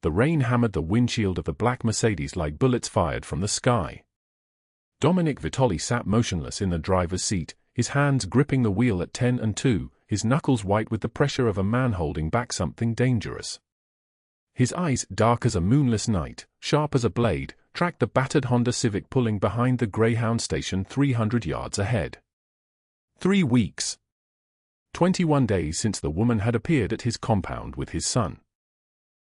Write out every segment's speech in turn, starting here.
The rain hammered the windshield of the black Mercedes like bullets fired from the sky. Dominic Vitale sat motionless in the driver's seat, his hands gripping the wheel at 10 and 2, his knuckles white with the pressure of a man holding back something dangerous. His eyes, dark as a moonless night, sharp as a blade, tracked the battered Honda Civic pulling behind the Greyhound station 300 yards ahead. 3 weeks. 21 days since the woman had appeared at his compound with his son.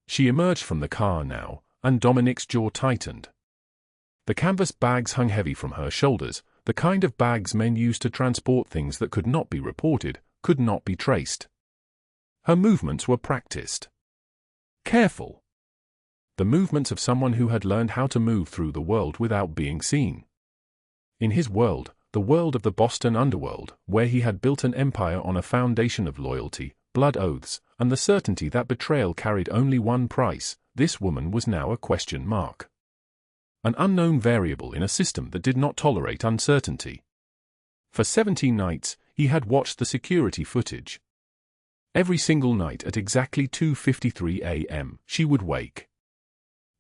She emerged from the car now, and Dominic's jaw tightened. The canvas bags hung heavy from her shoulders, the kind of bags men used to transport things that could not be reported, could not be traced. Her movements were practiced. Careful. The movements of someone who had learned how to move through the world without being seen. In his world, the world of the Boston underworld, where he had built an empire on a foundation of loyalty, blood oaths, and the certainty that betrayal carried only one price, this woman was now a question mark. An unknown variable in a system that did not tolerate uncertainty. For 17 nights, he had watched the security footage. Every single night at exactly 2:53 a.m., she would wake.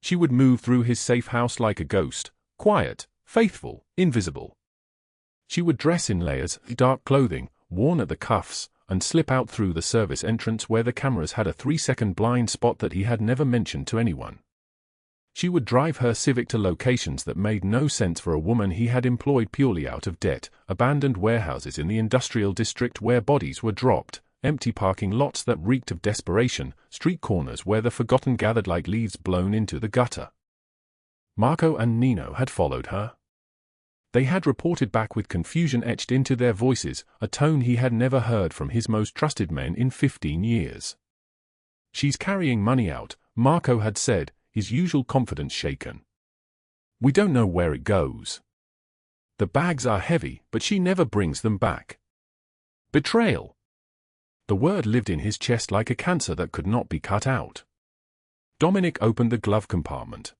She would move through his safe house like a ghost, quiet, faithful, invisible. She would dress in layers, dark clothing, worn at the cuffs, and slip out through the service entrance where the cameras had a 3-second blind spot that he had never mentioned to anyone. She would drive her Civic to locations that made no sense for a woman he had employed purely out of debt, abandoned warehouses in the industrial district where bodies were dropped, empty parking lots that reeked of desperation, street corners where the forgotten gathered like leaves blown into the gutter. Marco and Nino had followed her. They had reported back with confusion etched into their voices, a tone he had never heard from his most trusted men in 15 years. "She's carrying money out," Marco had said, his usual confidence shaken. "We don't know where it goes. The bags are heavy, but she never brings them back." Betrayal. The word lived in his chest like a cancer that could not be cut out. Dominic opened the glove compartment.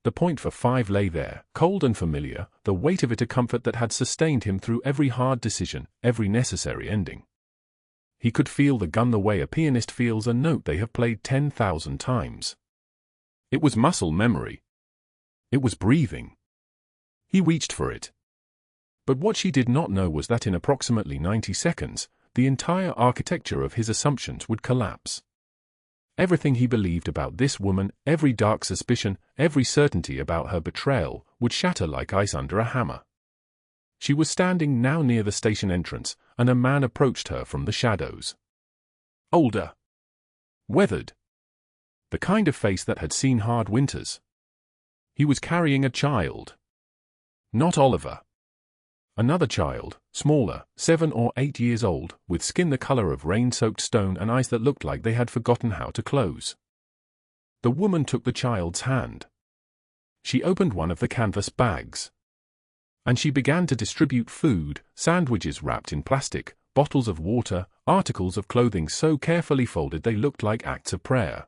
The .45 lay there, cold and familiar, the weight of it a comfort that had sustained him through every hard decision, every necessary ending. He could feel the gun the way a pianist feels a note they have played 10,000 times. It was muscle memory. It was breathing. He reached for it. But what she did not know was that in approximately 90 seconds, the entire architecture of his assumptions would collapse. Everything he believed about this woman, every dark suspicion, every certainty about her betrayal, would shatter like ice under a hammer. She was standing now near the station entrance, and a man approached her from the shadows. Older. Weathered. The kind of face that had seen hard winters. He was carrying a child. Not Oliver. Another child, smaller, 7 or 8 years old, with skin the color of rain-soaked stone and eyes that looked like they had forgotten how to close. The woman took the child's hand. She opened one of the canvas bags. And she began to distribute food, sandwiches wrapped in plastic, bottles of water, articles of clothing so carefully folded they looked like acts of prayer.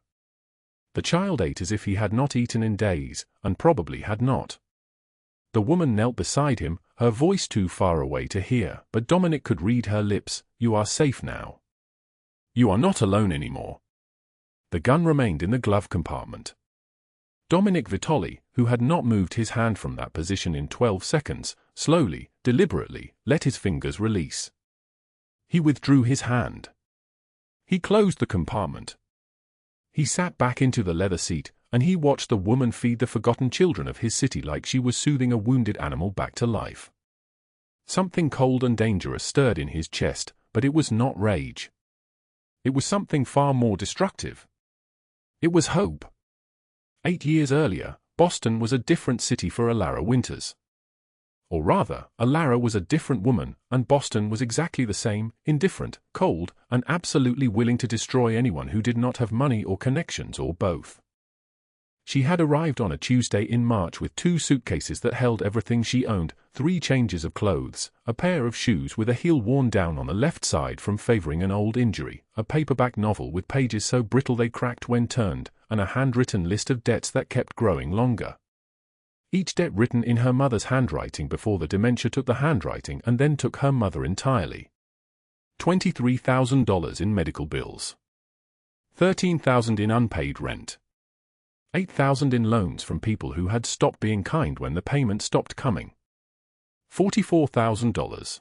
The child ate as if he had not eaten in days, and probably had not. The woman knelt beside him, her voice too far away to hear, but Dominic could read her lips. "You are safe now. You are not alone anymore." The gun remained in the glove compartment. Dominic Vitale, who had not moved his hand from that position in 12 seconds, slowly, deliberately, let his fingers release. He withdrew his hand. He closed the compartment. He sat back into the leather seat, and he watched the woman feed the forgotten children of his city like she was soothing a wounded animal back to life. Something cold and dangerous stirred in his chest, but it was not rage. It was something far more destructive. It was hope. 8 years earlier, Boston was a different city for Allara Winters. Or rather, Allara was a different woman, and Boston was exactly the same, indifferent, cold, and absolutely willing to destroy anyone who did not have money or connections or both. She had arrived on a Tuesday in March with 2 suitcases that held everything she owned, 3 changes of clothes, a pair of shoes with a heel worn down on the left side from favoring an old injury, a paperback novel with pages so brittle they cracked when turned, and a handwritten list of debts that kept growing longer. Each debt written in her mother's handwriting before the dementia took the handwriting and then took her mother entirely. $23,000 in medical bills. $13,000 in unpaid rent. $8,000 in loans from people who had stopped being kind when the payment stopped coming. $44,000.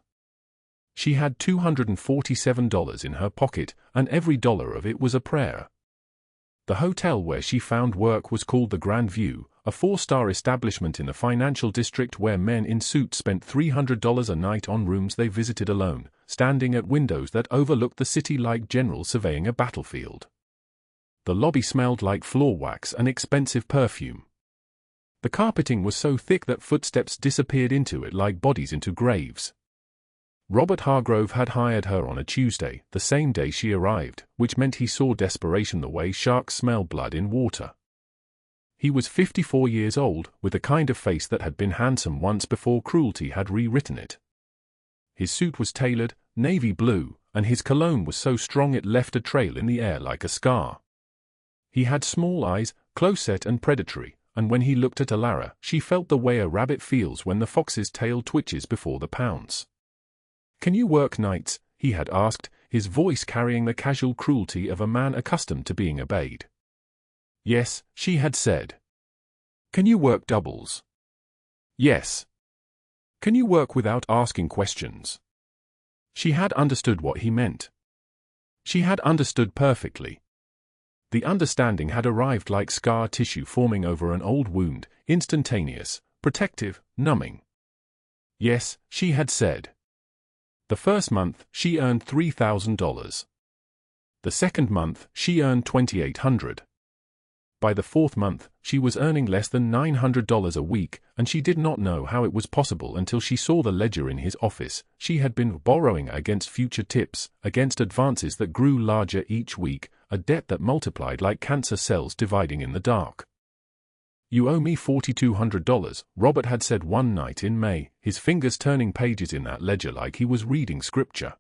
She had $247 in her pocket, and every dollar of it was a prayer. The hotel where she found work was called the Grand View, a 4-star establishment in the financial district where men in suits spent $300 a night on rooms they visited alone, standing at windows that overlooked the city like generals surveying a battlefield. The lobby smelled like floor wax and expensive perfume. The carpeting was so thick that footsteps disappeared into it like bodies into graves. Robert Hargrove had hired her on a Tuesday, the same day she arrived, which meant he saw desperation the way sharks smell blood in water. He was 54 years old, with a kind of face that had been handsome once before cruelty had rewritten it. His suit was tailored, navy blue, and his cologne was so strong it left a trail in the air like a scar. He had small eyes, close-set and predatory, and when he looked at Allara, she felt the way a rabbit feels when the fox's tail twitches before the pounce. "Can you work nights?" he had asked, his voice carrying the casual cruelty of a man accustomed to being obeyed. "Yes," she had said. "Can you work doubles?" "Yes." "Can you work without asking questions?" She had understood what he meant. She had understood perfectly. The understanding had arrived like scar tissue forming over an old wound, instantaneous, protective, numbing. "Yes," she had said. The first month, she earned $3,000. The second month, she earned $2,800. By the fourth month, she was earning less than $900 a week, and she did not know how it was possible until she saw the ledger in his office. She had been borrowing against future tips, against advances that grew larger each week, a debt that multiplied like cancer cells dividing in the dark. "You owe me $4,200, Robert had said one night in May, his fingers turning pages in that ledger like he was reading scripture.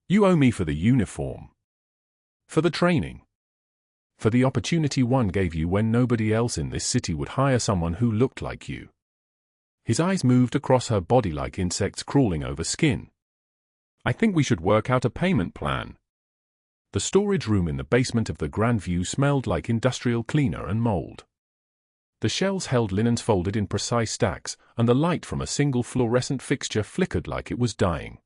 "You owe me for the uniform. For the training. For the opportunity one gave you when nobody else in this city would hire someone who looked like you." His eyes moved across her body like insects crawling over skin. "I think we should work out a payment plan." The storage room in the basement of the Grand View smelled like industrial cleaner and mold. The shelves held linens folded in precise stacks, and the light from a single fluorescent fixture flickered like it was dying.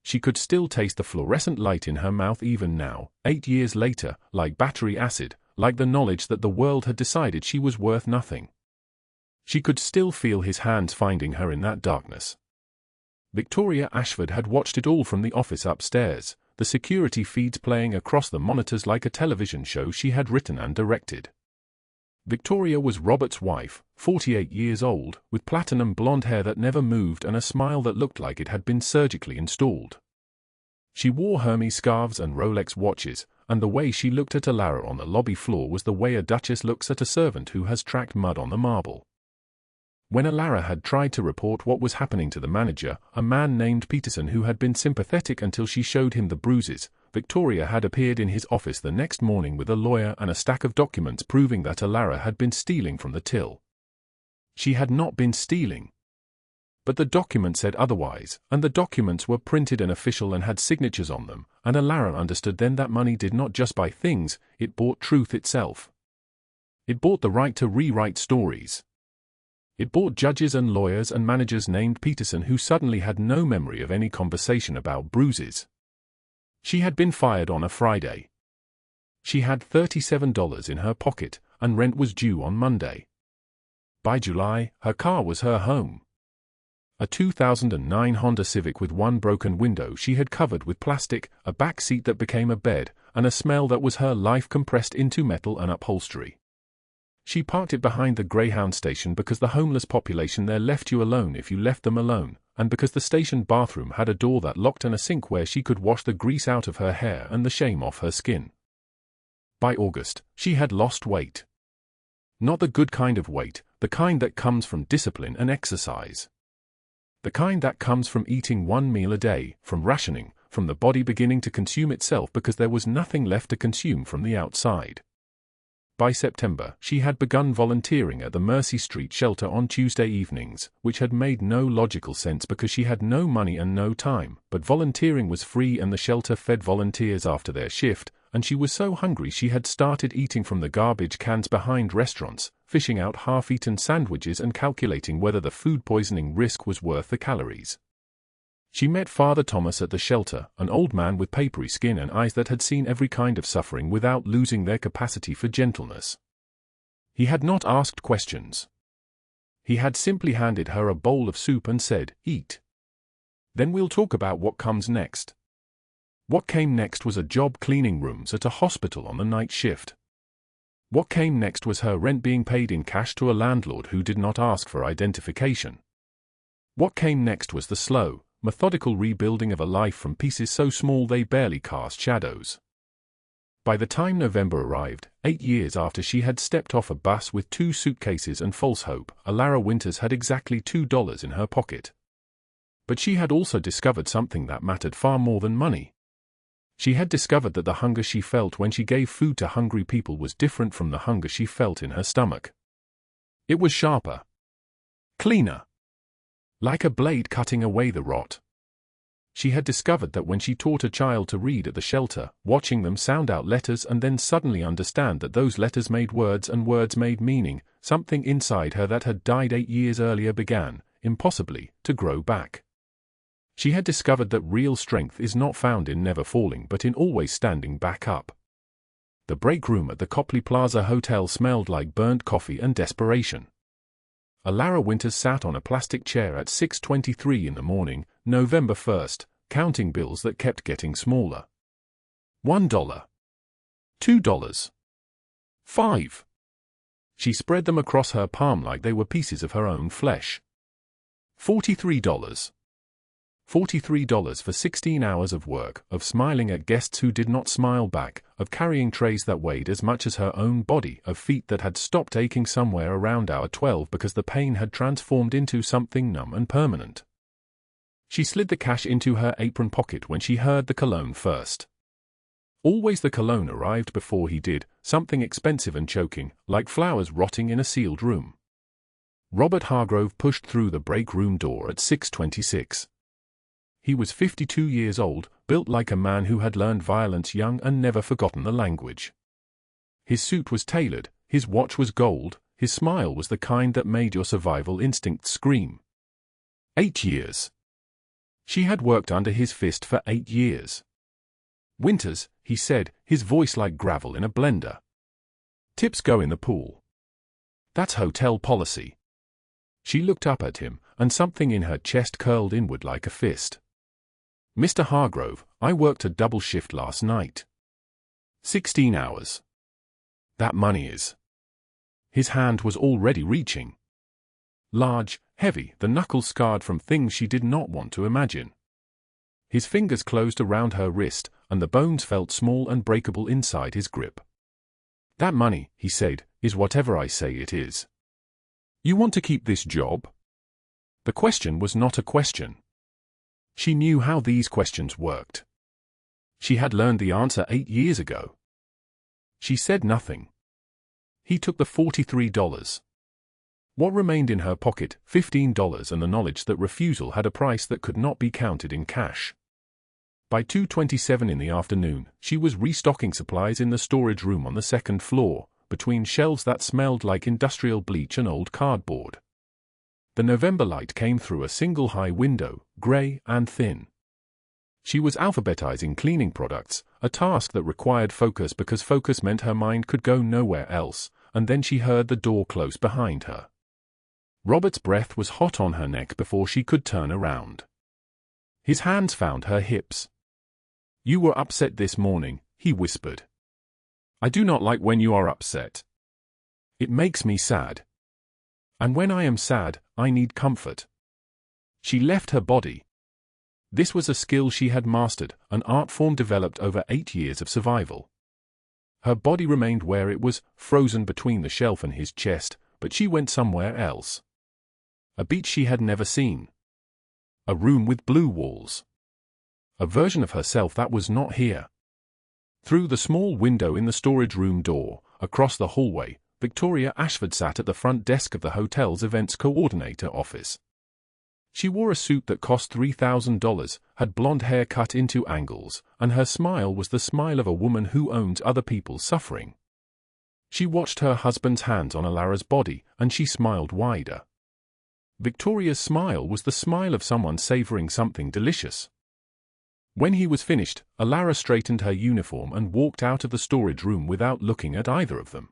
She could still taste the fluorescent light in her mouth even now, 8 years later, like battery acid, like the knowledge that the world had decided she was worth nothing. She could still feel his hands finding her in that darkness. Victoria Ashford had watched it all from the office upstairs, the security feeds playing across the monitors like a television show she had written and directed. Victoria was Robert's wife, 48 years old, with platinum blonde hair that never moved and a smile that looked like it had been surgically installed. She wore Hermes scarves and Rolex watches, and the way she looked at Allara on the lobby floor was the way a duchess looks at a servant who has tracked mud on the marble. When Allara had tried to report what was happening to the manager, a man named Peterson who had been sympathetic until she showed him the bruises, Victoria had appeared in his office the next morning with a lawyer and a stack of documents proving that Allara had been stealing from the till. She had not been stealing. But the document said otherwise, and the documents were printed and official and had signatures on them, and Allara understood then that money did not just buy things, it bought truth itself. It bought the right to rewrite stories. It bought judges and lawyers and managers named Peterson who suddenly had no memory of any conversation about bruises. She had been fired on a Friday. She had $37 in her pocket, and rent was due on Monday. By July, her car was her home. A 2009 Honda Civic with one broken window she had covered with plastic, a back seat that became a bed, and a smell that was her life compressed into metal and upholstery. She parked it behind the Greyhound station because the homeless population there left you alone if you left them alone, and because the station bathroom had a door that locked and a sink where she could wash the grease out of her hair and the shame off her skin. By August, she had lost weight. Not the good kind of weight, the kind that comes from discipline and exercise. The kind that comes from eating one meal a day, from rationing, from the body beginning to consume itself because there was nothing left to consume from the outside. By September, she had begun volunteering at the Mercy Street shelter on Tuesday evenings, which had made no logical sense because she had no money and no time, but volunteering was free and the shelter fed volunteers after their shift, and she was so hungry she had started eating from the garbage cans behind restaurants, fishing out half-eaten sandwiches and calculating whether the food poisoning risk was worth the calories. She met Father Thomas at the shelter, an old man with papery skin and eyes that had seen every kind of suffering without losing their capacity for gentleness. He had not asked questions. He had simply handed her a bowl of soup and said, "Eat. Then we'll talk about what comes next." What came next was a job cleaning rooms at a hospital on the night shift. What came next was her rent being paid in cash to a landlord who did not ask for identification. What came next was the slow, methodical rebuilding of a life from pieces so small they barely cast shadows. By the time November arrived, 8 years after she had stepped off a bus with 2 suitcases and false hope, Allara Winters had exactly $2 in her pocket. But she had also discovered something that mattered far more than money. She had discovered that the hunger she felt when she gave food to hungry people was different from the hunger she felt in her stomach. It was sharper. Cleaner. Like a blade cutting away the rot. She had discovered that when she taught a child to read at the shelter, watching them sound out letters and then suddenly understand that those letters made words and words made meaning, something inside her that had died 8 years earlier began, impossibly, to grow back. She had discovered that real strength is not found in never falling but in always standing back up. The break room at the Copley Plaza Hotel smelled like burnt coffee and desperation. Allara Winters sat on a plastic chair at 6:23 in the morning, November 1st, counting bills that kept getting smaller. $1. $2. $5. She spread them across her palm like they were pieces of her own flesh. $43. $43 for 16 hours of work, of smiling at guests who did not smile back, of carrying trays that weighed as much as her own body, of feet that had stopped aching somewhere around hour 12 because the pain had transformed into something numb and permanent. She slid the cash into her apron pocket when she heard the cologne first. Always the cologne arrived before he did, something expensive and choking, like flowers rotting in a sealed room. Robert Hargrove pushed through the break room door at 6:26. He was 52 years old, built like a man who had learned violence young and never forgotten the language. His suit was tailored, his watch was gold, his smile was the kind that made your survival instincts scream. 8 years. She had worked under his fist for 8 years. "Winters," he said, his voice like gravel in a blender. "Tips go in the pool. That's hotel policy." She looked up at him, and something in her chest curled inward like a fist. "Mr. Hargrove, I worked a double shift last night. 16 hours. That money is." His hand was already reaching. Large, heavy, the knuckles scarred from things she did not want to imagine. His fingers closed around her wrist, and the bones felt small and breakable inside his grip. "That money," he said, "is whatever I say it is. You want to keep this job?" The question was not a question. She knew how these questions worked. She had learned the answer 8 years ago. She said nothing. He took the $43. What remained in her pocket, $15, and the knowledge that refusal had a price that could not be counted in cash. By 2:27 in the afternoon, she was restocking supplies in the storage room on the 2nd floor, between shelves that smelled like industrial bleach and old cardboard. The November light came through a single high window, gray and thin. She was alphabetizing cleaning products, a task that required focus because focus meant her mind could go nowhere else, and then she heard the door close behind her. Robert's breath was hot on her neck before she could turn around. His hands found her hips. "You were upset this morning," he whispered. "I do not like when you are upset. It makes me sad. And when I am sad, I need comfort." She left her body. This was a skill she had mastered, an art form developed over 8 years of survival. Her body remained where it was, frozen between the shelf and his chest, but she went somewhere else. A beach she had never seen. A room with blue walls. A version of herself that was not here. Through the small window in the storage room door, across the hallway, Victoria Ashford sat at the front desk of the hotel's events coordinator office. She wore a suit that cost $3,000, had blonde hair cut into angles, and her smile was the smile of a woman who owns other people's suffering. She watched her husband's hands on Allara's body, and she smiled wider. Victoria's smile was the smile of someone savoring something delicious. When he was finished, Allara straightened her uniform and walked out of the storage room without looking at either of them.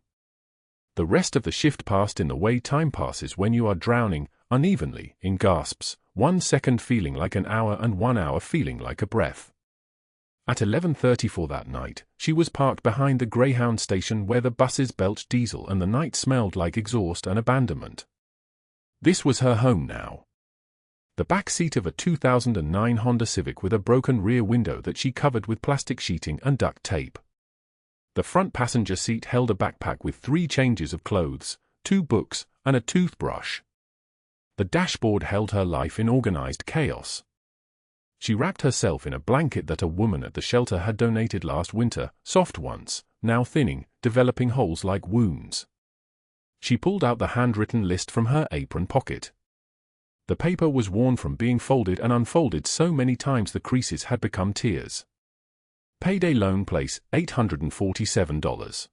The rest of the shift passed in the way time passes when you are drowning, unevenly, in gasps, 1 second feeling like an hour and 1 hour feeling like a breath. At 11:34 that night, she was parked behind the Greyhound station where the buses belched diesel and the night smelled like exhaust and abandonment. This was her home now. The back seat of a 2009 Honda Civic with a broken rear window that she covered with plastic sheeting and duct tape. The front passenger seat held a backpack with 3 changes of clothes, 2 books, and a toothbrush. The dashboard held her life in organized chaos. She wrapped herself in a blanket that a woman at the shelter had donated last winter, soft once, now thinning, developing holes like wounds. She pulled out the handwritten list from her apron pocket. The paper was worn from being folded and unfolded so many times the creases had become tears. Payday loan place, $847.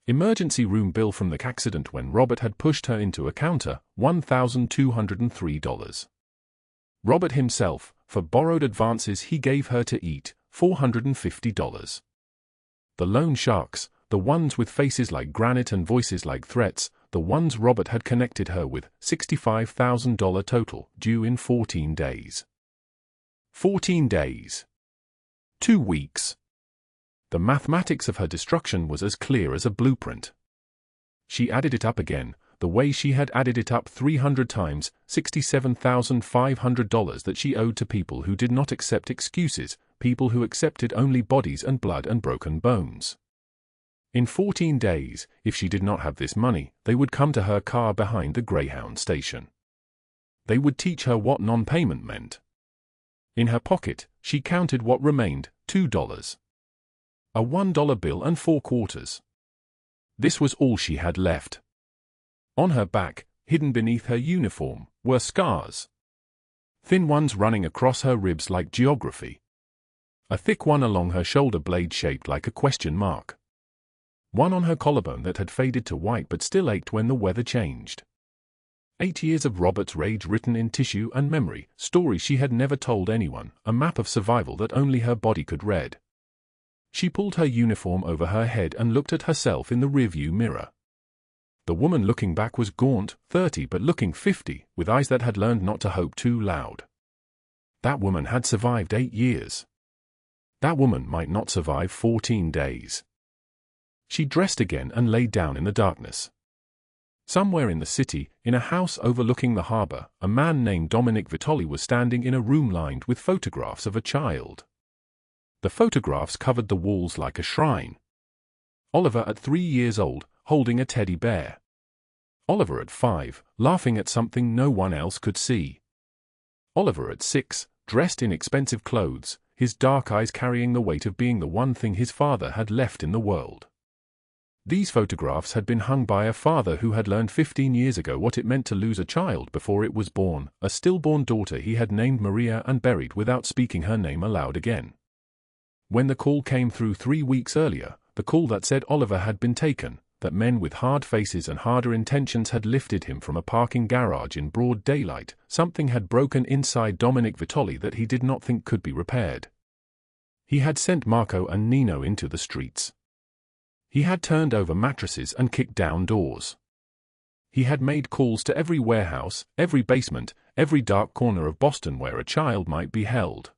Emergency room bill from the accident when Robert had pushed her into a counter, $1,203. Robert himself, for borrowed advances he gave her to eat, $450. The loan sharks, the ones with faces like granite and voices like threats, the ones Robert had connected her with, $65,000 total, due in 14 days. 14 days. 2 weeks. The mathematics of her destruction was as clear as a blueprint. She added it up again, the way she had added it up 300 times, $67,500 that she owed to people who did not accept excuses, people who accepted only bodies and blood and broken bones. In 14 days, if she did not have this money, they would come to her car behind the Greyhound station. They would teach her what non-payment meant. In her pocket, she counted what remained, $2. A $1 bill and 4 quarters. This was all she had left. On her back, hidden beneath her uniform, were scars. Thin ones running across her ribs like geography. A thick one along her shoulder blade shaped like a question mark. One on her collarbone that had faded to white but still ached when the weather changed. 8 years of Robert's rage written in tissue and memory, stories she had never told anyone, a map of survival that only her body could read. She pulled her uniform over her head and looked at herself in the rearview mirror. The woman looking back was gaunt, 30 but looking 50, with eyes that had learned not to hope too loud. That woman had survived 8 years. That woman might not survive 14 days. She dressed again and lay down in the darkness. Somewhere in the city, in a house overlooking the harbor, a man named Dominic Vitale was standing in a room lined with photographs of a child. The photographs covered the walls like a shrine. Oliver at 3 years old, holding a teddy bear. Oliver at 5, laughing at something no one else could see. Oliver at 6, dressed in expensive clothes, his dark eyes carrying the weight of being the one thing his father had left in the world. These photographs had been hung by a father who had learned 15 years ago what it meant to lose a child before it was born, a stillborn daughter he had named Maria and buried without speaking her name aloud again. When the call came through 3 weeks earlier, the call that said Oliver had been taken, that men with hard faces and harder intentions had lifted him from a parking garage in broad daylight, something had broken inside Dominic Vitale that he did not think could be repaired. He had sent Marco and Nino into the streets. He had turned over mattresses and kicked down doors. He had made calls to every warehouse, every basement, every dark corner of Boston where a child might be held.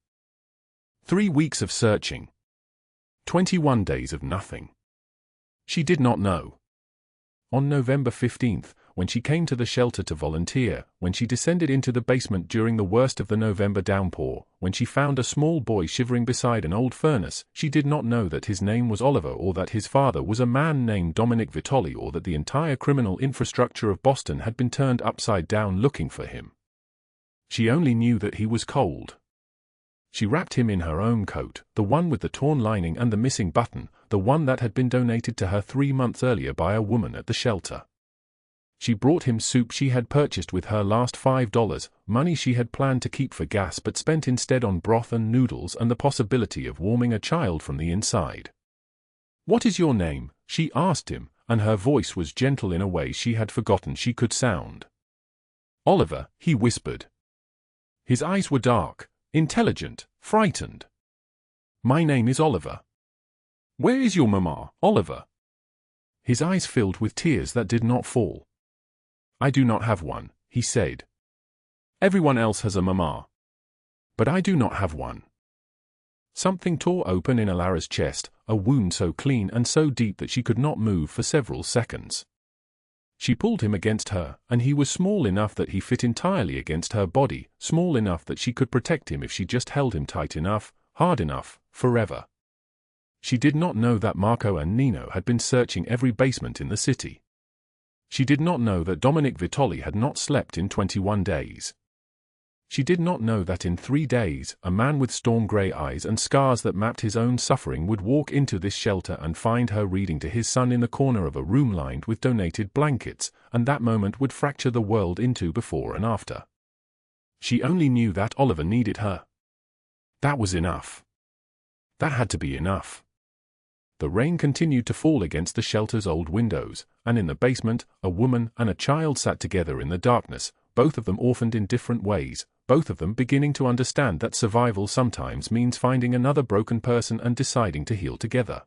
3 weeks of searching. 21 days of nothing. She did not know. On November 15th, when she came to the shelter to volunteer, when she descended into the basement during the worst of the November downpour, when she found a small boy shivering beside an old furnace, she did not know that his name was Oliver or that his father was a man named Dominic Vitale or that the entire criminal infrastructure of Boston had been turned upside down looking for him. She only knew that he was cold. She wrapped him in her own coat, the one with the torn lining and the missing button, the one that had been donated to her 3 months earlier by a woman at the shelter. She brought him soup she had purchased with her last $5, money she had planned to keep for gas but spent instead on broth and noodles and the possibility of warming a child from the inside. "What is your name?" she asked him, and her voice was gentle in a way she had forgotten she could sound. "Oliver," he whispered. His eyes were dark, intelligent, frightened. "My name is Oliver." "Where is your mama, Oliver?" His eyes filled with tears that did not fall. "I do not have one," he said. "Everyone else has a mama. But I do not have one." Something tore open in Allara's chest, a wound so clean and so deep that she could not move for several seconds. She pulled him against her, and he was small enough that he fit entirely against her body, small enough that she could protect him if she just held him tight enough, hard enough, forever. She did not know that Marco and Nino had been searching every basement in the city. She did not know that Dominic Vitale had not slept in 21 days. She did not know that in 3 days, a man with storm-gray eyes and scars that mapped his own suffering would walk into this shelter and find her reading to his son in the corner of a room lined with donated blankets, and that moment would fracture the world into before and after. She only knew that Oliver needed her. That was enough. That had to be enough. The rain continued to fall against the shelter's old windows, and in the basement, a woman and a child sat together in the darkness, both of them orphaned in different ways, both of them beginning to understand that survival sometimes means finding another broken person and deciding to heal together.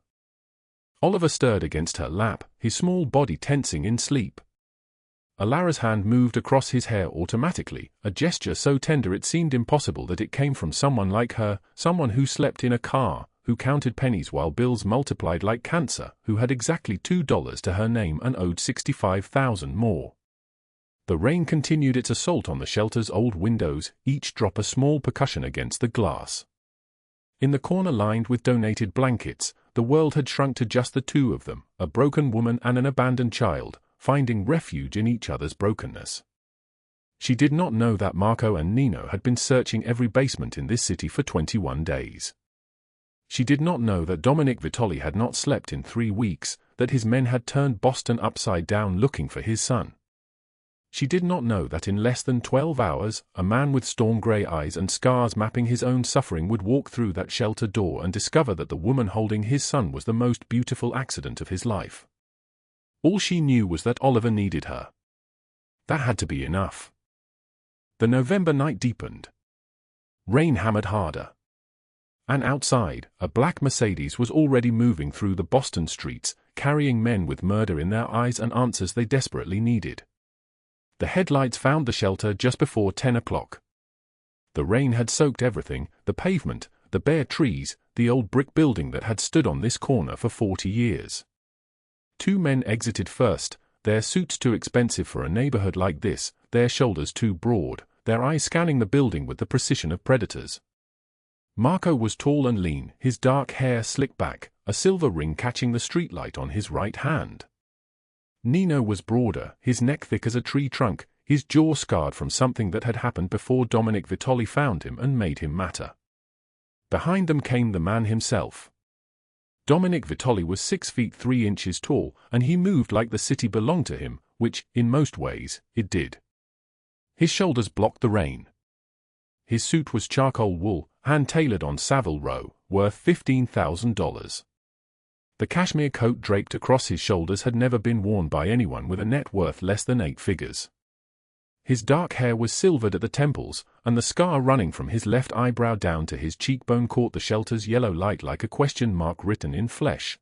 Oliver stirred against her lap, his small body tensing in sleep. Allara's hand moved across his hair automatically, a gesture so tender it seemed impossible that it came from someone like her, someone who slept in a car, who counted pennies while bills multiplied like cancer, who had exactly $2 to her name and owed $65,000 more. The rain continued its assault on the shelter's old windows, each drop a small percussion against the glass. In the corner lined with donated blankets, the world had shrunk to just the two of them, a broken woman and an abandoned child, finding refuge in each other's brokenness. She did not know that Marco and Nino had been searching every basement in this city for 21 days. She did not know that Dominic Vitale had not slept in 3 weeks, that his men had turned Boston upside down looking for his son. She did not know that in less than 12 hours, a man with storm-gray eyes and scars mapping his own suffering would walk through that shelter door and discover that the woman holding his son was the most beautiful accident of his life. All she knew was that Oliver needed her. That had to be enough. The November night deepened. Rain hammered harder. And outside, a black Mercedes was already moving through the Boston streets, carrying men with murder in their eyes and answers they desperately needed. The headlights found the shelter just before 10 o'clock. The rain had soaked everything, the pavement, the bare trees, the old brick building that had stood on this corner for 40 years. 2 men exited first, their suits too expensive for a neighborhood like this, their shoulders too broad, their eyes scanning the building with the precision of predators. Marco was tall and lean, his dark hair slicked back, a silver ring catching the streetlight on his right hand. Nino was broader, his neck thick as a tree trunk, his jaw scarred from something that had happened before Dominic Vitale found him and made him matter. Behind them came the man himself. Dominic Vitale was 6 feet 3 inches tall, and he moved like the city belonged to him, which, in most ways, it did. His shoulders blocked the rain. His suit was charcoal wool, hand-tailored on Savile Row, worth $15,000. The cashmere coat draped across his shoulders had never been worn by anyone with a net worth less than 8 figures. His dark hair was silvered at the temples, and the scar running from his left eyebrow down to his cheekbone caught the shelter's yellow light like a question mark written in flesh.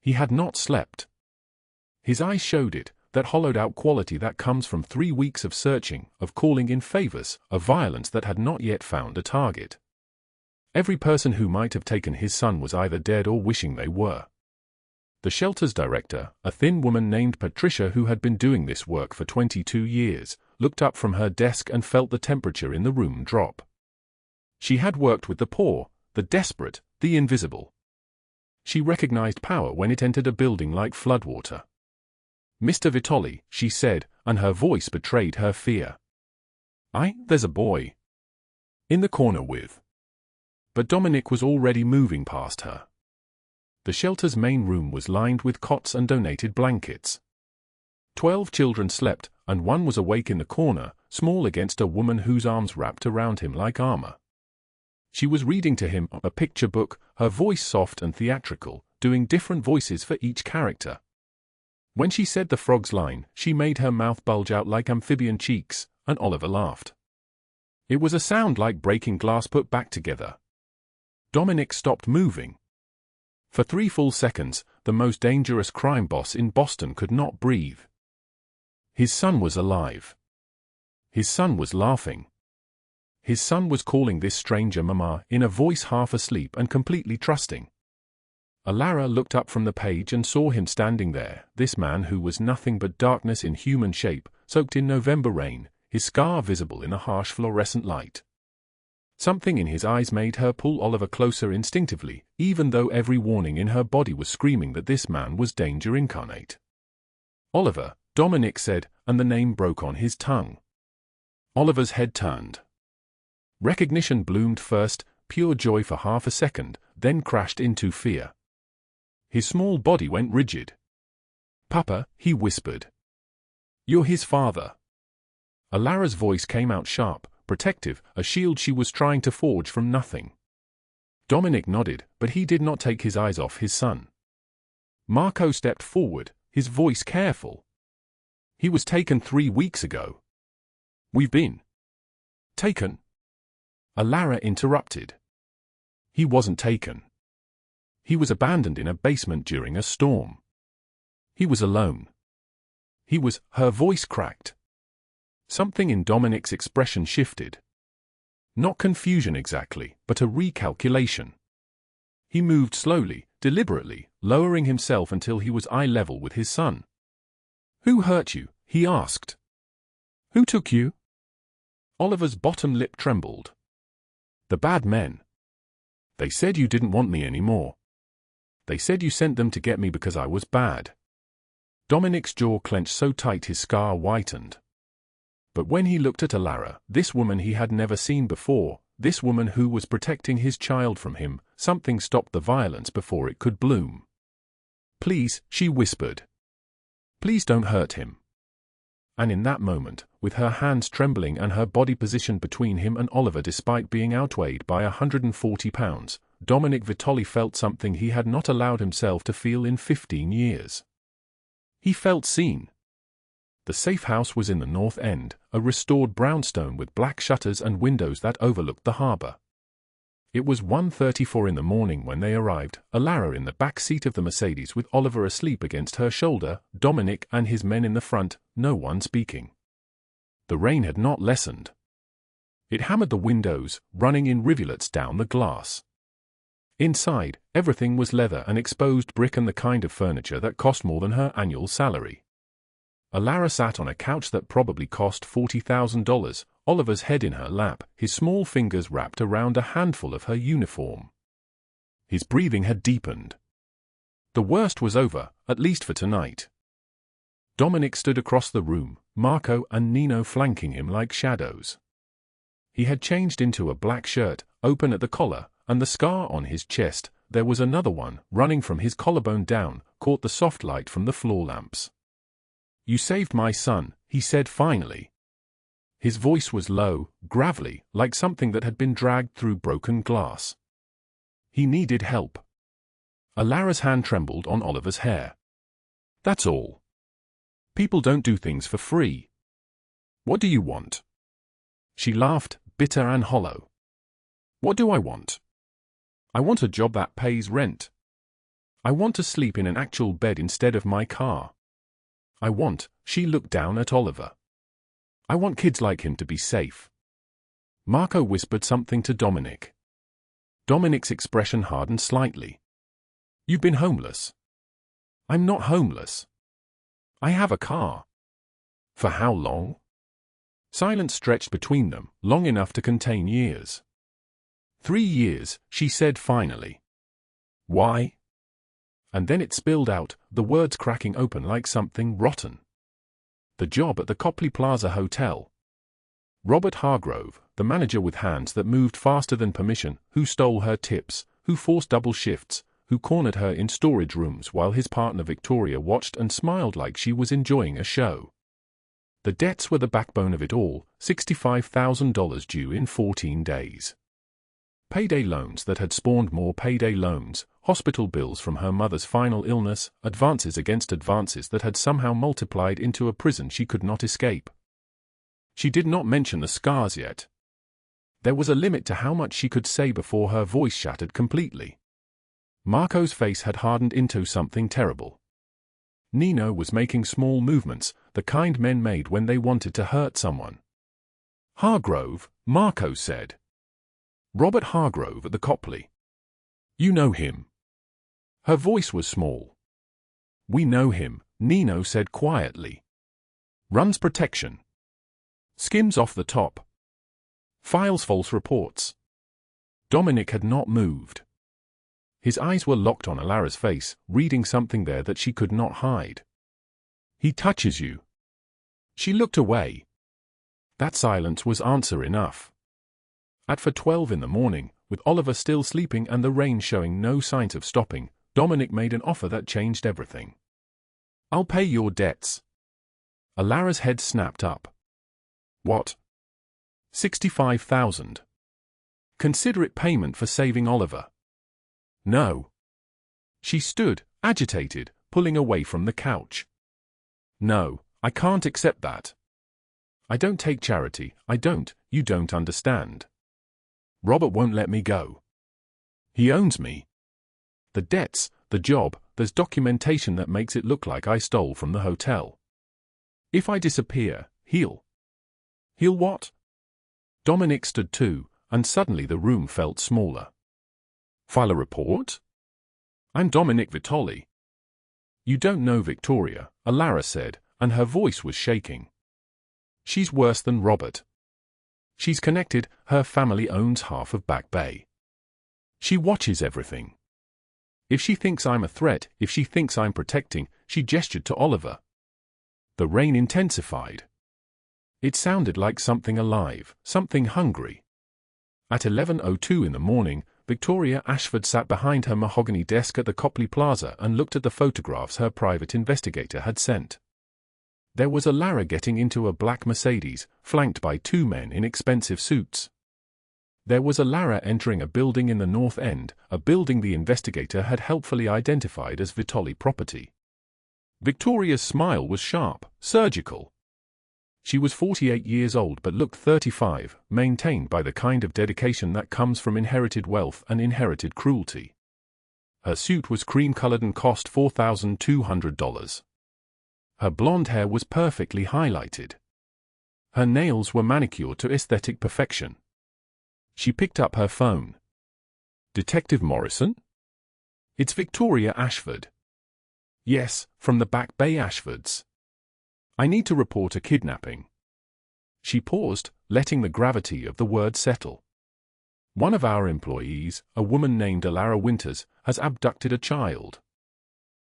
He had not slept. His eyes showed it, that hollowed-out quality that comes from 3 weeks of searching, of calling in favors, of violence that had not yet found a target. Every person who might have taken his son was either dead or wishing they were. The shelter's director, a thin woman named Patricia who had been doing this work for 22 years, looked up from her desk and felt the temperature in the room drop. She had worked with the poor, the desperate, the invisible. She recognized power when it entered a building like floodwater. "Mr. Vitale," she said, and her voice betrayed her fear. There's a boy in the corner with." But Dominic was already moving past her. The shelter's main room was lined with cots and donated blankets. 12 children slept, and one was awake in the corner, small against a woman whose arms wrapped around him like armor. She was reading to him a picture book, her voice soft and theatrical, doing different voices for each character. When she said the frog's line, she made her mouth bulge out like amphibian cheeks, and Oliver laughed. It was a sound like breaking glass put back together. Dominic stopped moving. For 3 full seconds, the most dangerous crime boss in Boston could not breathe. His son was alive. His son was laughing. His son was calling this stranger Mama in a voice half asleep and completely trusting. Allara looked up from the page and saw him standing there, this man who was nothing but darkness in human shape, soaked in November rain, his scar visible in the harsh fluorescent light. Something in his eyes made her pull Oliver closer instinctively, even though every warning in her body was screaming that this man was danger incarnate. Oliver, Dominic said, and the name broke on his tongue. Oliver's head turned. Recognition bloomed first, pure joy for half a second, then crashed into fear. His small body went rigid. "Papa," he whispered. "You're his father." Allara's voice came out sharp, protective, a shield she was trying to forge from nothing. Dominic nodded, but he did not take his eyes off his son. Marco stepped forward, his voice careful. "He was taken 3 weeks ago." "We've been taken?" Allara interrupted. "He wasn't taken. He was abandoned in a basement during a storm. He was alone. He was..." Her voice cracked. Something in Dominic's expression shifted. Not confusion exactly, but a recalculation. He moved slowly, deliberately, lowering himself until he was eye level with his son. "Who hurt you?" he asked. "Who took you?" Oliver's bottom lip trembled. "The bad men. They said you didn't want me anymore. They said you sent them to get me because I was bad." Dominic's jaw clenched so tight his scar whitened. But when he looked at Allara, this woman he had never seen before, this woman who was protecting his child from him, something stopped the violence before it could bloom. "Please," she whispered. "Please don't hurt him." And in that moment, with her hands trembling and her body positioned between him and Oliver despite being outweighed by 140 pounds, Dominic Vitale felt something he had not allowed himself to feel in 15 years. He felt seen. The safe house was in the North End, a restored brownstone with black shutters and windows that overlooked the harbour. It was 1:34 in the morning when they arrived, Allara in the back seat of the Mercedes with Oliver asleep against her shoulder, Dominic and his men in the front, no one speaking. The rain had not lessened. It hammered the windows, running in rivulets down the glass. Inside, everything was leather and exposed brick and the kind of furniture that cost more than her annual salary. Allara sat on a couch that probably cost $40,000, Oliver's head in her lap, his small fingers wrapped around a handful of her uniform. His breathing had deepened. The worst was over, at least for tonight. Dominic stood across the room, Marco and Nino flanking him like shadows. He had changed into a black shirt, open at the collar, and the scar on his chest, there was another one, running from his collarbone down, caught the soft light from the floor lamps. "You saved my son," he said finally. His voice was low, gravelly, like something that had been dragged through broken glass. He needed help. Allara's hand trembled on Oliver's hair. "That's all. People don't do things for free. What do you want?" She laughed, bitter and hollow. "What do I want? I want a job that pays rent. I want to sleep in an actual bed instead of my car. I want," she looked down at Oliver. "I want kids like him to be safe." Marco whispered something to Dominic. Dominic's expression hardened slightly. "You've been homeless." "I'm not homeless. I have a car." "For how long?" Silence stretched between them, long enough to contain years. 3 years, she said finally. "Why?" And then it spilled out, the words cracking open like something rotten. "The job at the Copley Plaza Hotel. Robert Hargrove, the manager with hands that moved faster than permission, who stole her tips, who forced double shifts, who cornered her in storage rooms while his partner Victoria watched and smiled like she was enjoying a show. The debts were the backbone of it all, $65,000 due in 14 days. Payday loans that had spawned more payday loans, hospital bills from her mother's final illness, advances against advances that had somehow multiplied into a prison she could not escape. She did not mention the scars yet. There was a limit to how much she could say before her voice shattered completely. Marco's face had hardened into something terrible. Nino was making small movements, the kind men made when they wanted to hurt someone. "Hargrove," Marco said. "Robert Hargrove at the Copley. You know him." Her voice was small. "We know him," Nino said quietly. "Runs protection. Skims off the top. Files false reports." Dominic had not moved. His eyes were locked on Allara's face, reading something there that she could not hide. "He touches you." She looked away. That silence was answer enough. At 4:12 in the morning, with Oliver still sleeping and the rain showing no signs of stopping, Dominic made an offer that changed everything. "I'll pay your debts." Allara's head snapped up. "What?" "65,000. Consider it payment for saving Oliver." "No." She stood, agitated, pulling away from the couch. "No, I can't accept that. I don't take charity, you don't understand. Robert won't let me go. He owns me. The debts, the job, there's documentation that makes it look like I stole from the hotel. If I disappear, he'll what?" Dominic stood too, and suddenly the room felt smaller. "File a report?" "I'm Dominic Vitale." "You don't know Victoria," Allara said, and her voice was shaking. "She's worse than Robert. She's connected, her family owns half of Back Bay. She watches everything. If she thinks I'm a threat, if she thinks I'm protecting," she gestured to Oliver. The rain intensified. It sounded like something alive, something hungry. At 11:02 in the morning, Victoria Ashford sat behind her mahogany desk at the Copley Plaza and looked at the photographs her private investigator had sent. There was Allara getting into a black Mercedes, flanked by two men in expensive suits. There was Allara entering a building in the North End, a building the investigator had helpfully identified as Vitale property. Victoria's smile was sharp, surgical. She was 48 years old but looked 35, maintained by the kind of dedication that comes from inherited wealth and inherited cruelty. Her suit was cream-colored and cost $4,200. Her blonde hair was perfectly highlighted. Her nails were manicured to aesthetic perfection. She picked up her phone. "Detective Morrison?" "It's Victoria Ashford." "Yes, from the Back Bay Ashfords. I need to report a kidnapping." She paused, letting the gravity of the word settle. "One of our employees, a woman named Allara Winters, has abducted a child."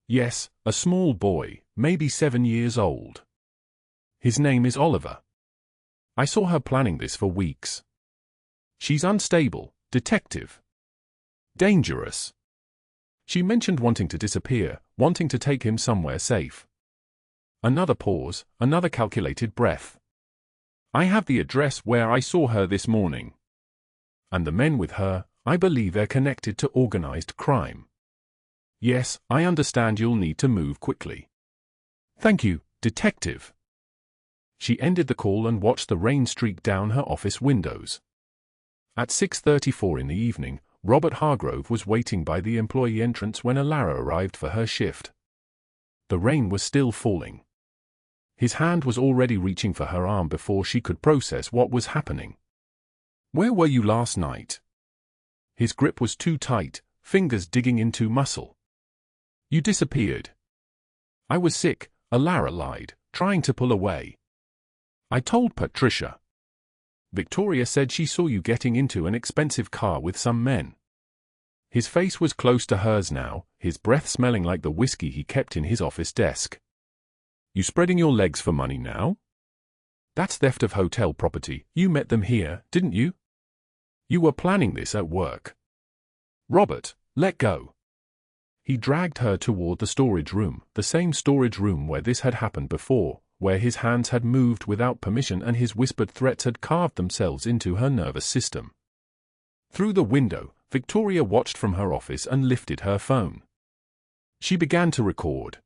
"Yes, a small boy, maybe 7 years old. His name is Oliver. I saw her planning this for weeks. She's unstable, detective. Dangerous. She mentioned wanting to disappear, wanting to take him somewhere safe." Another pause, another calculated breath. "I have the address where I saw her this morning. And the men with her, I believe they're connected to organized crime. Yes, I understand you'll need to move quickly. Thank you, detective." She ended the call and watched the rain streak down her office windows. At 6:34 in the evening, Robert Hargrove was waiting by the employee entrance when Allara arrived for her shift. The rain was still falling. His hand was already reaching for her arm before she could process what was happening. "Where were you last night?" His grip was too tight, fingers digging into muscle. "You disappeared." "I was sick," Allara lied, trying to pull away. "I told Patricia. Victoria said she saw you getting into an expensive car with some men." His face was close to hers now, his breath smelling like the whiskey he kept in his office desk. "You spreading your legs for money now?" "That's theft of hotel property. You met them here, didn't you? You were planning this at work." "Robert, let go." He dragged her toward the storage room, the same storage room where this had happened before, where his hands had moved without permission and his whispered threats had carved themselves into her nervous system. Through the window, Victoria watched from her office and lifted her phone. She began to record.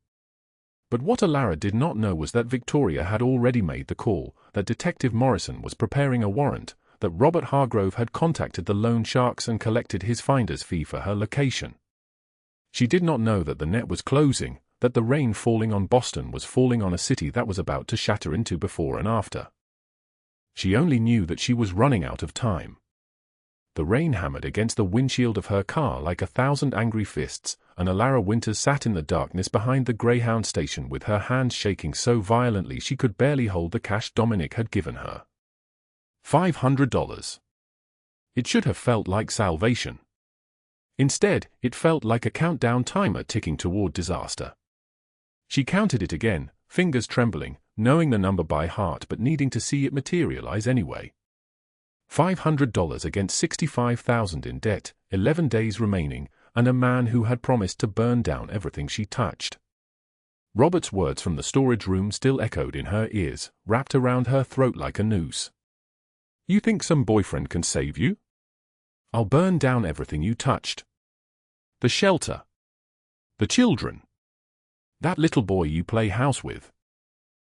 But what Allara did not know was that Victoria had already made the call, that Detective Morrison was preparing a warrant, that Robert Hargrove had contacted the loan sharks and collected his finder's fee for her location. She did not know that the net was closing, that the rain falling on Boston was falling on a city that was about to shatter into before and after. She only knew that she was running out of time. The rain hammered against the windshield of her car like 1,000 angry fists, and Allara Winters sat in the darkness behind the Greyhound station with her hands shaking so violently she could barely hold the cash Dominic had given her. $500. It should have felt like salvation. Instead, it felt like a countdown timer ticking toward disaster. She counted it again, fingers trembling, knowing the number by heart but needing to see it materialize anyway. $500 against $65,000 in debt, 11 days remaining, and a man who had promised to burn down everything she touched. Robert's words from the storage room still echoed in her ears, wrapped around her throat like a noose. "You think some boyfriend can save you? I'll burn down everything you touched. The shelter. The children. That little boy you play house with."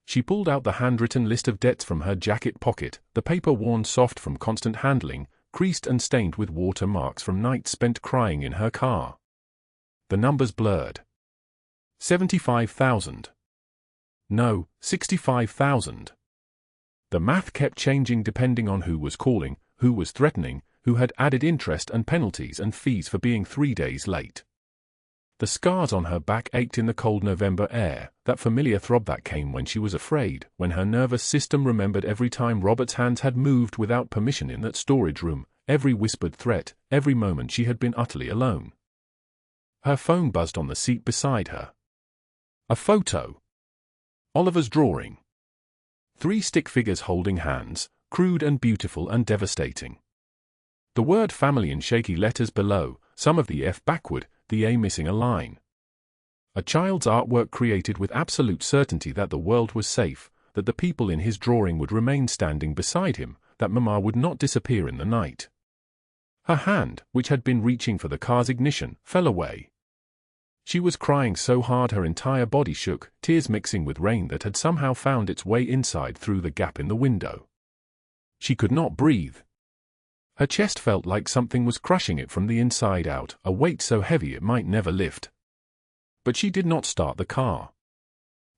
She pulled out the handwritten list of debts from her jacket pocket, the paper worn soft from constant handling, creased and stained with watermarks from nights spent crying in her car. The numbers blurred. 75,000. No, 65,000. The math kept changing depending on who was calling, who was threatening, who had added interest and penalties and fees for being 3 days late. The scars on her back ached in the cold November air, that familiar throb that came when she was afraid, when her nervous system remembered every time Robert's hands had moved without permission in that storage room, every whispered threat, every moment she had been utterly alone. Her phone buzzed on the seat beside her. A photo. Oliver's drawing. 3 stick figures holding hands, crude and beautiful and devastating. The word family in shaky letters below, some of the F backward, the A missing a line. A child's artwork created with absolute certainty that the world was safe, that the people in his drawing would remain standing beside him, that Mama would not disappear in the night. Her hand, which had been reaching for the car's ignition, fell away. She was crying so hard her entire body shook, tears mixing with rain that had somehow found its way inside through the gap in the window. She could not breathe. Her chest felt like something was crushing it from the inside out, a weight so heavy it might never lift. But she did not start the car.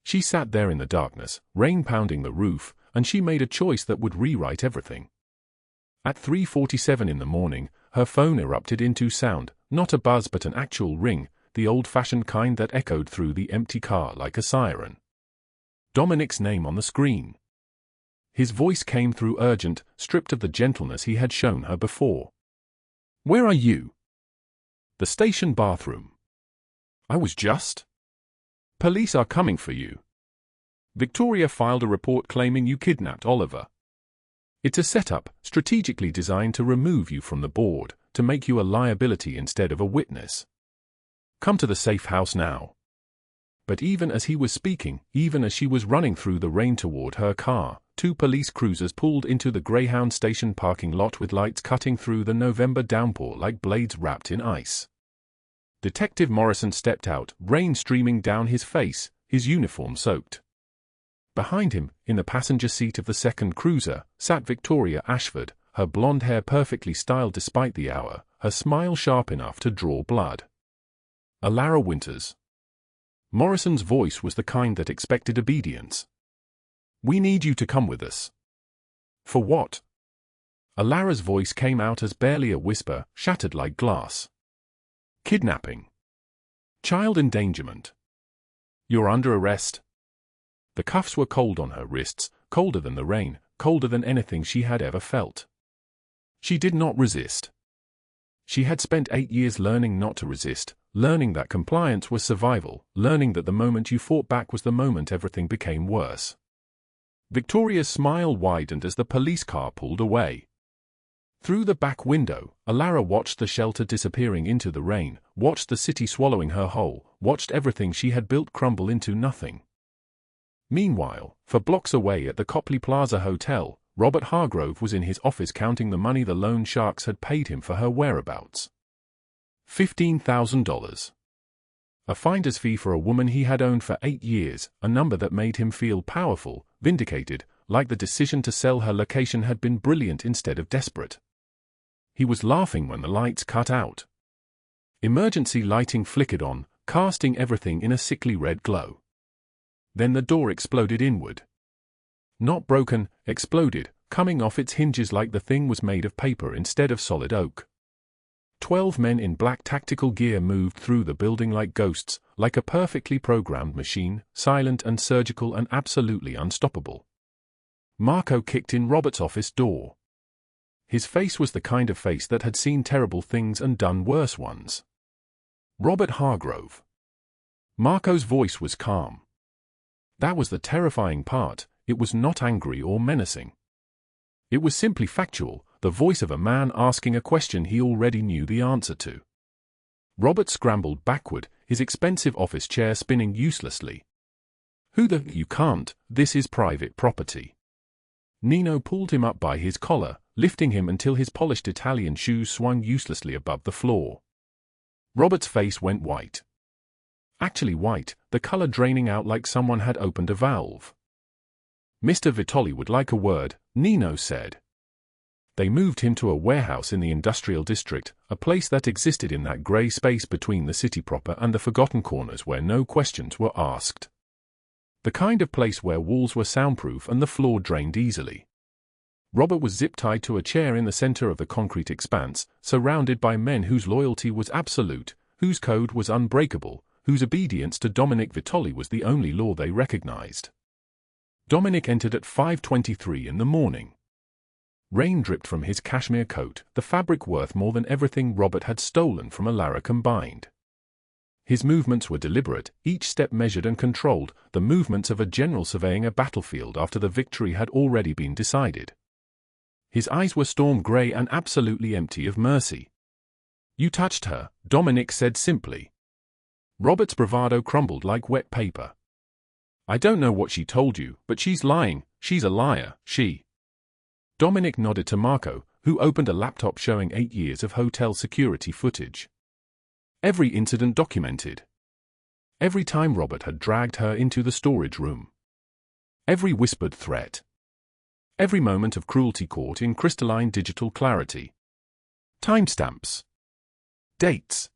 She sat there in the darkness, rain pounding the roof, and she made a choice that would rewrite everything. At 3:47 in the morning, her phone erupted into sound, not a buzz but an actual ring, the old-fashioned kind that echoed through the empty car like a siren. Dominic's name on the screen. His voice came through urgent, stripped of the gentleness he had shown her before. "Where are you?" "The station bathroom." "I was just." "Police are coming for you." "Victoria filed a report claiming you kidnapped Oliver." "It's a setup, strategically designed to remove you from the board, to make you a liability instead of a witness. Come to the safe house now." But even as he was speaking, even as she was running through the rain toward her car, 2 police cruisers pulled into the Greyhound station parking lot with lights cutting through the November downpour like blades wrapped in ice. Detective Morrison stepped out, rain streaming down his face, his uniform soaked. Behind him, in the passenger seat of the second cruiser, sat Victoria Ashford, her blonde hair perfectly styled despite the hour, her smile sharp enough to draw blood. Allara Winters. Morrison's voice was the kind that expected obedience. "We need you to come with us." "For what?" Allara's voice came out as barely a whisper, shattered like glass. "Kidnapping. Child endangerment. You're under arrest." The cuffs were cold on her wrists, colder than the rain, colder than anything she had ever felt. She did not resist. She had spent 8 years learning not to resist, learning that compliance was survival, learning that the moment you fought back was the moment everything became worse. Victoria's smile widened as the police car pulled away. Through the back window, Allara watched the shelter disappearing into the rain, watched the city swallowing her whole, watched everything she had built crumble into nothing. Meanwhile, for blocks away at the Copley Plaza Hotel, Robert Hargrove was in his office counting the money the loan sharks had paid him for her whereabouts. $15,000. A finder's fee for a woman he had owned for 8 years, a number that made him feel powerful, vindicated, like the decision to sell her location had been brilliant instead of desperate. He was laughing when the lights cut out. Emergency lighting flickered on, casting everything in a sickly red glow. Then the door exploded inward. Not broken, exploded, coming off its hinges like the thing was made of paper instead of solid oak. 12 men in black tactical gear moved through the building like ghosts, like a perfectly programmed machine, silent and surgical and absolutely unstoppable. Marco kicked in Robert's office door. His face was the kind of face that had seen terrible things and done worse ones. Robert Hargrove. Marco's voice was calm. That was the terrifying part, it was not angry or menacing. It was simply factual, the voice of a man asking a question he already knew the answer to. Robert scrambled backward, his expensive office chair spinning uselessly. You can't, this is private property. Nino pulled him up by his collar, lifting him until his polished Italian shoes swung uselessly above the floor. Robert's face went white. Actually white, the color draining out like someone had opened a valve. Mr. Vitale would like a word, Nino said. They moved him to a warehouse in the industrial district, a place that existed in that grey space between the city proper and the forgotten corners where no questions were asked. The kind of place where walls were soundproof and the floor drained easily. Robert was zip-tied to a chair in the center of the concrete expanse, surrounded by men whose loyalty was absolute, whose code was unbreakable, whose obedience to Dominic Vitale was the only law they recognized. Dominic entered at 5:23 in the morning. Rain dripped from his cashmere coat, the fabric worth more than everything Robert had stolen from Allara combined. His movements were deliberate, each step measured and controlled, the movements of a general surveying a battlefield after the victory had already been decided. His eyes were storm grey and absolutely empty of mercy. "You touched her," Dominic said simply. Robert's bravado crumbled like wet paper. "I don't know what she told you, but she's lying, she's a liar, she." Dominic nodded to Marco, who opened a laptop showing 8 years of hotel security footage. Every incident documented. Every time Robert had dragged her into the storage room. Every whispered threat. Every moment of cruelty caught in crystalline digital clarity. Timestamps. Dates.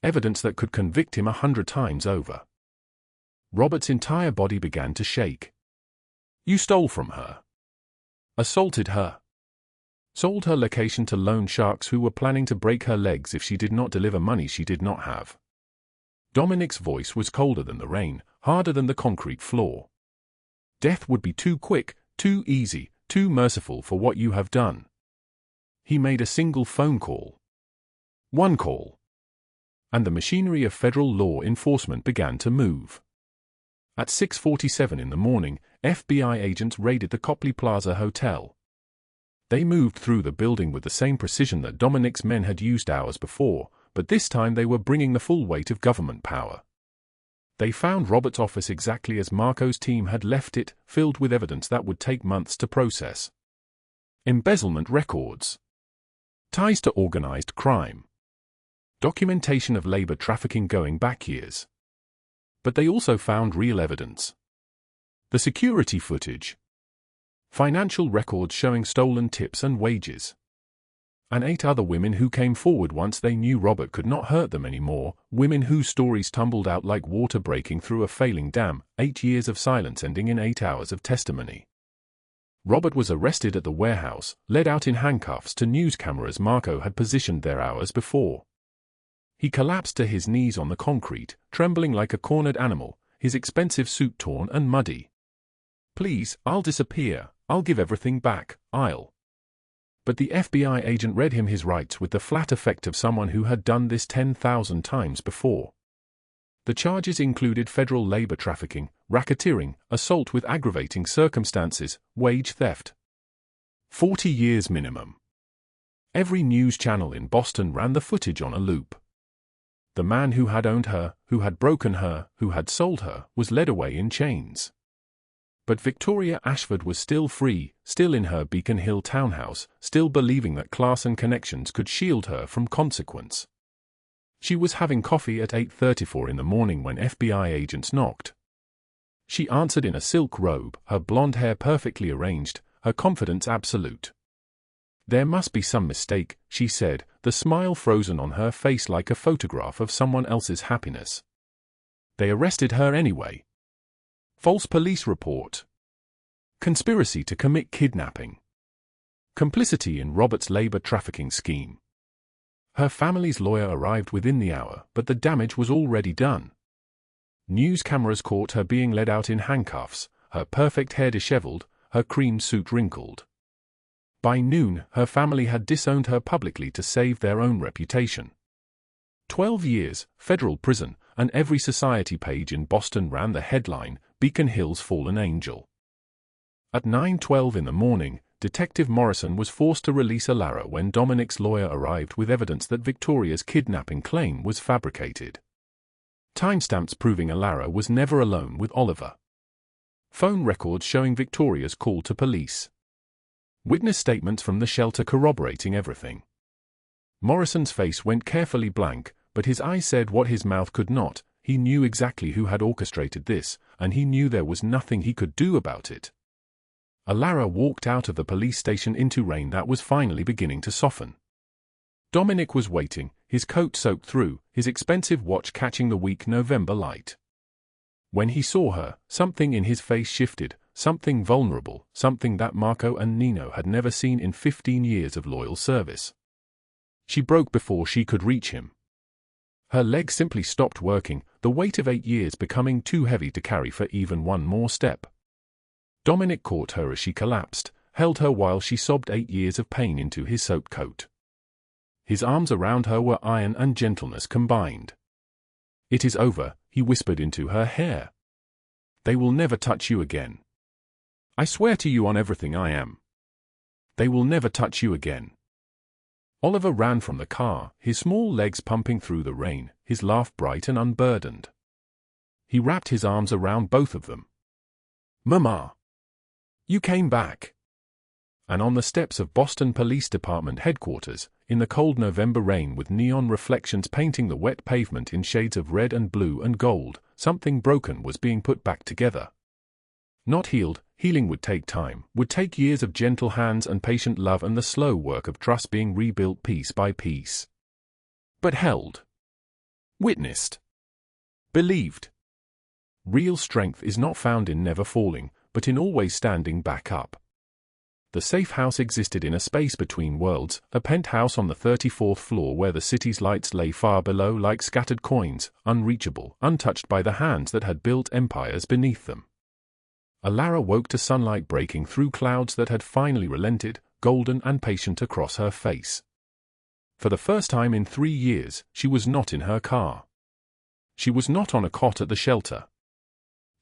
Evidence that could convict him 100 times over. Robert's entire body began to shake. "You stole from her. Assaulted her. Sold her location to loan sharks who were planning to break her legs if she did not deliver money she did not have." Dominic's voice was colder than the rain, harder than the concrete floor. "Death would be too quick, too easy, too merciful for what you have done." He made a single phone call. One call. And the machinery of federal law enforcement began to move. At 6:47 in the morning, FBI agents raided the Copley Plaza Hotel. They moved through the building with the same precision that Dominic's men had used hours before, but this time they were bringing the full weight of government power. They found Robert's office exactly as Marco's team had left it, filled with evidence that would take months to process. Embezzlement records. Ties to organized crime. Documentation of labor trafficking going back years. But they also found real evidence. The security footage. Financial records showing stolen tips and wages. And 8 other women who came forward once they knew Robert could not hurt them anymore, women whose stories tumbled out like water breaking through a failing dam, 8 years of silence ending in 8 hours of testimony. Robert was arrested at the warehouse, led out in handcuffs to news cameras Marco had positioned there hours before. He collapsed to his knees on the concrete, trembling like a cornered animal, his expensive suit torn and muddy. "Please, I'll disappear, I'll give everything back, I'll." But the FBI agent read him his rights with the flat effect of someone who had done this 10,000 times before. The charges included federal labor trafficking, racketeering, assault with aggravating circumstances, wage theft. 40 years minimum. Every news channel in Boston ran the footage on a loop. The man who had owned her, who had broken her, who had sold her, was led away in chains. But Victoria Ashford was still free, still in her Beacon Hill townhouse, still believing that class and connections could shield her from consequence. She was having coffee at 8:34 in the morning when FBI agents knocked. She answered in a silk robe, her blonde hair perfectly arranged, her confidence absolute. "There must be some mistake," she said, the smile frozen on her face like a photograph of someone else's happiness. "They arrested her anyway." False police report. Conspiracy to commit kidnapping. Complicity in Robert's labor trafficking scheme. Her family's lawyer arrived within the hour, but the damage was already done. News cameras caught her being led out in handcuffs, her perfect hair disheveled, her cream suit wrinkled. By noon, her family had disowned her publicly to save their own reputation. 12 years, federal prison, and every society page in Boston ran the headline, "Beacon Hill's Fallen Angel." At 9:12 in the morning, Detective Morrison was forced to release Allara when Dominic's lawyer arrived with evidence that Victoria's kidnapping claim was fabricated. Timestamps proving Allara was never alone with Oliver. Phone records showing Victoria's call to police. Witness statements from the shelter corroborating everything. Morrison's face went carefully blank, but his eyes said what his mouth could not. He knew exactly who had orchestrated this, and he knew there was nothing he could do about it. Allara walked out of the police station into rain that was finally beginning to soften. Dominic was waiting, his coat soaked through, his expensive watch catching the weak November light. When he saw her, something in his face shifted, something vulnerable, something that Marco and Nino had never seen in 15 years of loyal service. She broke before she could reach him. Her legs simply stopped working, the weight of 8 years becoming too heavy to carry for even one more step. Dominic caught her as she collapsed, held her while she sobbed 8 years of pain into his soaked coat. His arms around her were iron and gentleness combined. "It is over," he whispered into her hair. "They will never touch you again. I swear to you on everything I am. They will never touch you again." Oliver ran from the car, his small legs pumping through the rain, his laugh bright and unburdened. He wrapped his arms around both of them. "Mama! You came back!" And on the steps of Boston Police Department headquarters, in the cold November rain with neon reflections painting the wet pavement in shades of red and blue and gold, something broken was being put back together. Not healed, healing would take time, would take years of gentle hands and patient love and the slow work of trust being rebuilt piece by piece. But held. Witnessed. Believed. Real strength is not found in never falling, but in always standing back up. The safe house existed in a space between worlds, a penthouse on the 34th floor where the city's lights lay far below like scattered coins, unreachable, untouched by the hands that had built empires beneath them. Allara woke to sunlight breaking through clouds that had finally relented, golden and patient across her face. For the first time in 3 years, she was not in her car. She was not on a cot at the shelter.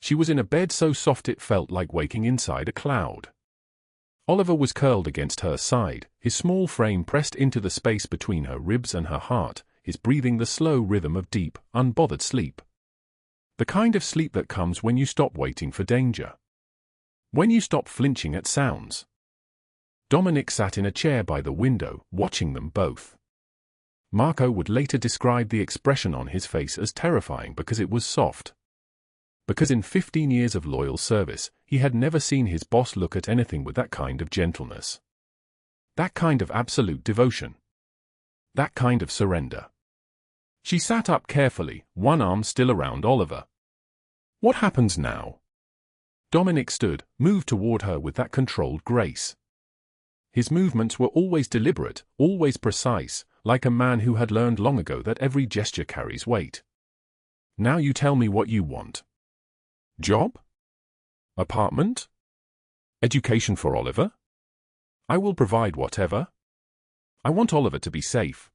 She was in a bed so soft it felt like waking inside a cloud. Oliver was curled against her side, his small frame pressed into the space between her ribs and her heart, his breathing the slow rhythm of deep, unbothered sleep. The kind of sleep that comes when you stop waiting for danger. When you stop flinching at sounds. Dominic sat in a chair by the window, watching them both. Marco would later describe the expression on his face as terrifying because it was soft. Because in 15 years of loyal service, he had never seen his boss look at anything with that kind of gentleness. That kind of absolute devotion. That kind of surrender. She sat up carefully, one arm still around Oliver. "What happens now?" Dominic stood, moved toward her with that controlled grace. His movements were always deliberate, always precise, like a man who had learned long ago that every gesture carries weight. "Now you tell me what you want. Job? Apartment? Education for Oliver? I will provide whatever. I want Oliver to be safe."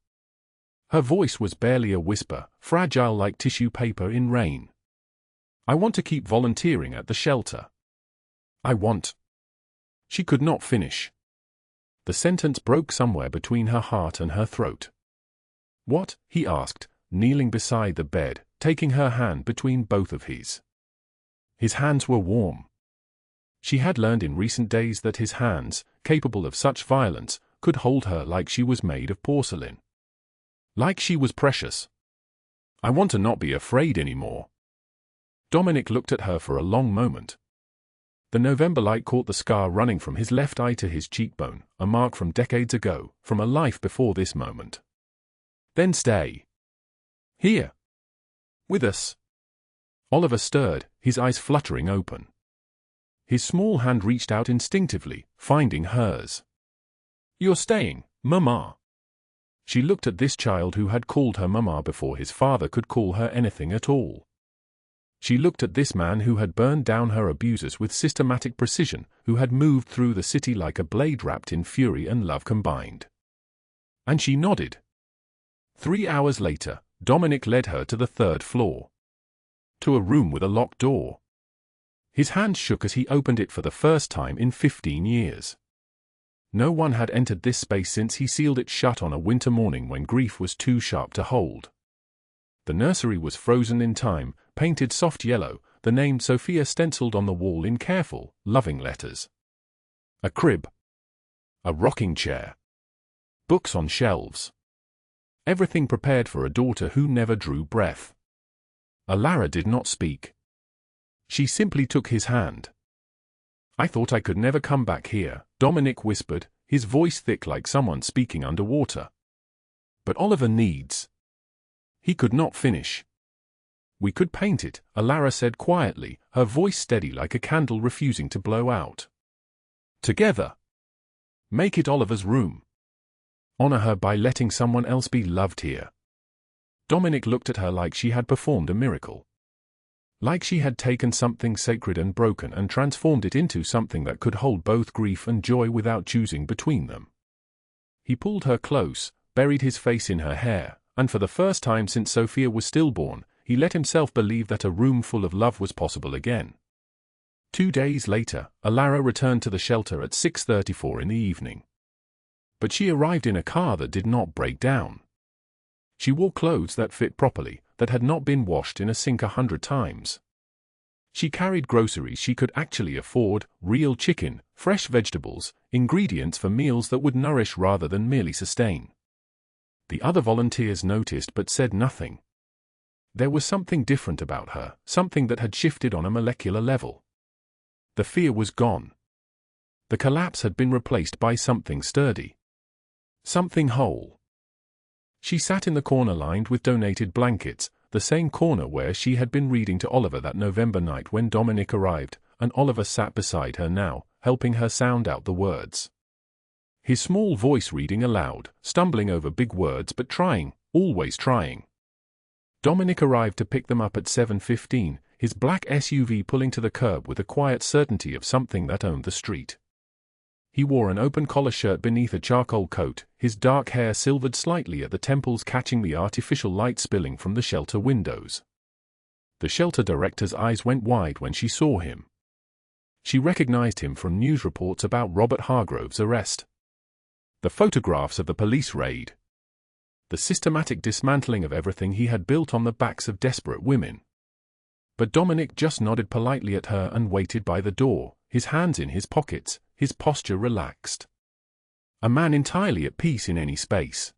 Her voice was barely a whisper, fragile like tissue paper in rain. "I want to keep volunteering at the shelter. I want." She could not finish. The sentence broke somewhere between her heart and her throat. "What?" he asked, kneeling beside the bed, taking her hand between both of his. His hands were warm. She had learned in recent days that his hands, capable of such violence, could hold her like she was made of porcelain. Like she was precious. "I want to not be afraid anymore." Dominic looked at her for a long moment. The November light caught the scar running from his left eye to his cheekbone, a mark from decades ago, from a life before this moment. "Then stay. Here. With us." Oliver stirred, his eyes fluttering open. His small hand reached out instinctively, finding hers. "You're staying, Mama." She looked at this child who had called her Mama before his father could call her anything at all. She looked at this man who had burned down her abusers with systematic precision, who had moved through the city like a blade wrapped in fury and love combined. And she nodded. 3 hours later, Dominic led her to the 3rd floor. To a room with a locked door. His hand shook as he opened it for the first time in 15 years. No one had entered this space since he sealed it shut on a winter morning when grief was too sharp to hold. The nursery was frozen in time, painted soft yellow, the name Sophia stenciled on the wall in careful, loving letters. A crib. A rocking chair. Books on shelves. Everything prepared for a daughter who never drew breath. Allara did not speak. She simply took his hand. "I thought I could never come back here," Dominic whispered, his voice thick like someone speaking underwater. "But Oliver needs..." He could not finish. "We could paint it," Allara said quietly, her voice steady like a candle refusing to blow out. "Together. Make it Oliver's room. Honor her by letting someone else be loved here." Dominic looked at her like she had performed a miracle. Like she had taken something sacred and broken and transformed it into something that could hold both grief and joy without choosing between them. He pulled her close, buried his face in her hair, and for the first time since Sophia was stillborn, he let himself believe that a room full of love was possible again. 2 days later, Allara returned to the shelter at 6:34 in the evening. But she arrived in a car that did not break down. She wore clothes that fit properly, that had not been washed in a sink 100 times. She carried groceries she could actually afford, real chicken, fresh vegetables, ingredients for meals that would nourish rather than merely sustain. The other volunteers noticed but said nothing. There was something different about her, something that had shifted on a molecular level. The fear was gone. The collapse had been replaced by something sturdy. Something whole. She sat in the corner lined with donated blankets, the same corner where she had been reading to Oliver that November night when Dominic arrived, and Oliver sat beside her now, helping her sound out the words. His small voice reading aloud, stumbling over big words but trying, always trying. Dominic arrived to pick them up at 7:15, his black SUV pulling to the curb with the quiet certainty of something that owned the street. He wore an open-collar shirt beneath a charcoal coat, his dark hair silvered slightly at the temples catching the artificial light spilling from the shelter windows. The shelter director's eyes went wide when she saw him. She recognized him from news reports about Robert Hargrove's arrest. The photographs of the police raid. The systematic dismantling of everything he had built on the backs of desperate women. But Dominic just nodded politely at her and waited by the door, his hands in his pockets, his posture relaxed. A man entirely at peace in any space.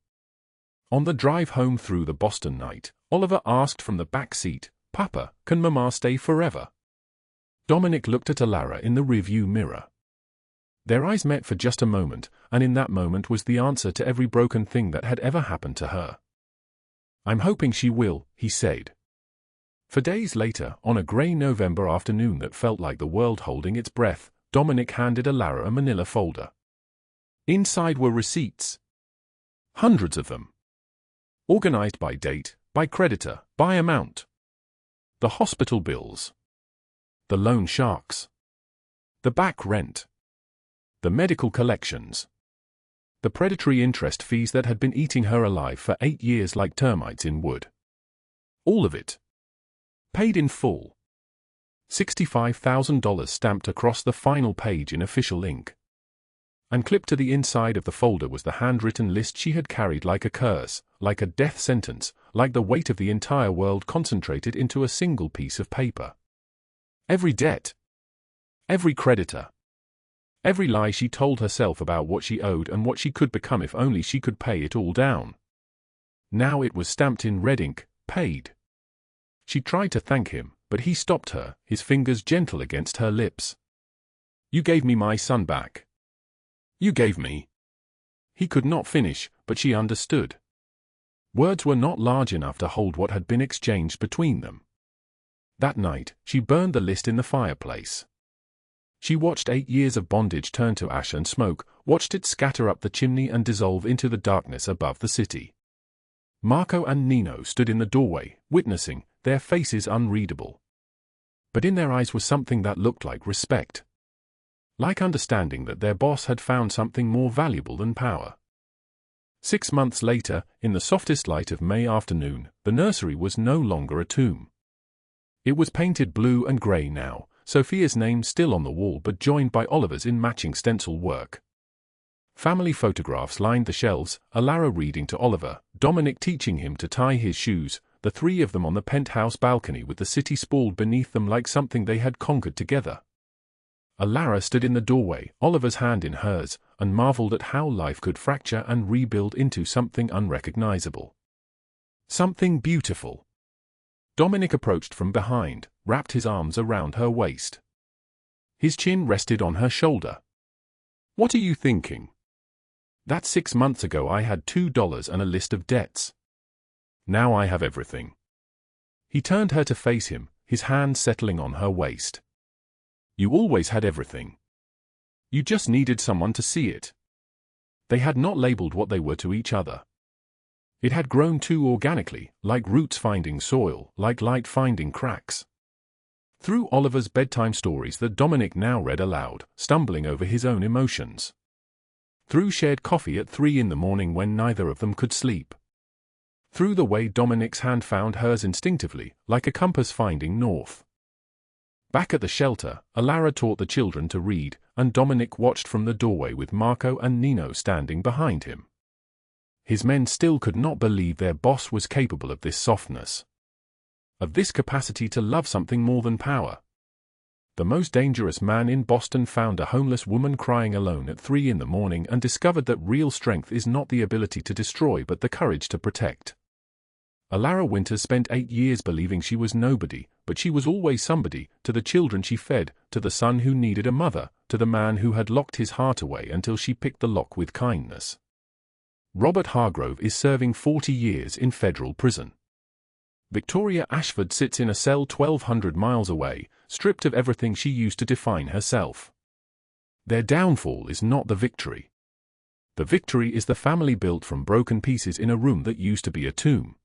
On the drive home through the Boston night, Oliver asked from the back seat, "Papa, can Mama stay forever?" Dominic looked at Allara in the rearview mirror. Their eyes met for just a moment, and in that moment was the answer to every broken thing that had ever happened to her. "I'm hoping she will," he said. For days later, on a grey November afternoon that felt like the world holding its breath, Dominic handed Allara a manila folder. Inside were receipts. Hundreds of them. Organized by date, by creditor, by amount. The hospital bills. The loan sharks. The back rent. The medical collections. The predatory interest fees that had been eating her alive for 8 years like termites in wood. All of it. Paid in full. $65,000 stamped across the final page in official ink. And clipped to the inside of the folder was the handwritten list she had carried like a curse, like a death sentence, like the weight of the entire world concentrated into a single piece of paper. Every debt. Every creditor. Every lie she told herself about what she owed and what she could become if only she could pay it all down. Now it was stamped in red ink, paid. She tried to thank him, but he stopped her, his fingers gentle against her lips. "You gave me my son back. You gave me." He could not finish, but she understood. Words were not large enough to hold what had been exchanged between them. That night, she burned the list in the fireplace. She watched 8 years of bondage turn to ash and smoke, watched it scatter up the chimney and dissolve into the darkness above the city. Marco and Nino stood in the doorway, witnessing, their faces unreadable. But in their eyes was something that looked like respect. Like understanding that their boss had found something more valuable than power. 6 months later, in the softest light of May afternoon, the nursery was no longer a tomb. It was painted blue and grey now, Sophia's name still on the wall but joined by Oliver's in matching stencil work. Family photographs lined the shelves, Allara reading to Oliver, Dominic teaching him to tie his shoes, the three of them on the penthouse balcony with the city sprawled beneath them like something they had conquered together. Allara stood in the doorway, Oliver's hand in hers, and marveled at how life could fracture and rebuild into something unrecognizable. Something beautiful. Dominic approached from behind, wrapped his arms around her waist. His chin rested on her shoulder. "What are you thinking? That 6 months ago I had $2 and a list of debts. Now I have everything." He turned her to face him, his hand settling on her waist. "You always had everything. You just needed someone to see it." They had not labeled what they were to each other. It had grown too organically, like roots finding soil, like light finding cracks. Through Oliver's bedtime stories that Dominic now read aloud, stumbling over his own emotions. Through shared coffee at 3 in the morning when neither of them could sleep. Through the way Dominic's hand found hers instinctively, like a compass finding north. Back at the shelter, Allara taught the children to read, and Dominic watched from the doorway with Marco and Nino standing behind him. His men still could not believe their boss was capable of this softness. Of this capacity to love something more than power. The most dangerous man in Boston found a homeless woman crying alone at 3 in the morning and discovered that real strength is not the ability to destroy but the courage to protect. Allara Winters spent 8 years believing she was nobody, but she was always somebody, to the children she fed, to the son who needed a mother, to the man who had locked his heart away until she picked the lock with kindness. Robert Hargrove is serving 40 years in federal prison. Victoria Ashford sits in a cell 1,200 miles away, stripped of everything she used to define herself. Their downfall is not the victory. The victory is the family built from broken pieces in a room that used to be a tomb.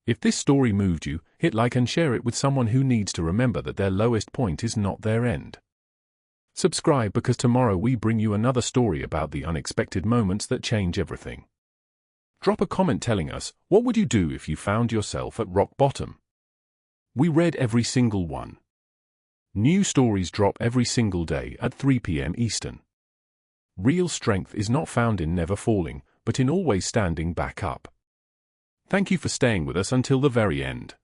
If this story moved you, hit like and share it with someone who needs to remember that their lowest point is not their end. Subscribe because tomorrow we bring you another story about the unexpected moments that change everything. Drop a comment telling us, what would you do if you found yourself at rock bottom? We read every single one. New stories drop every single day at 3 p.m. Eastern. Real strength is not found in never falling, but in always standing back up. Thank you for staying with us until the very end.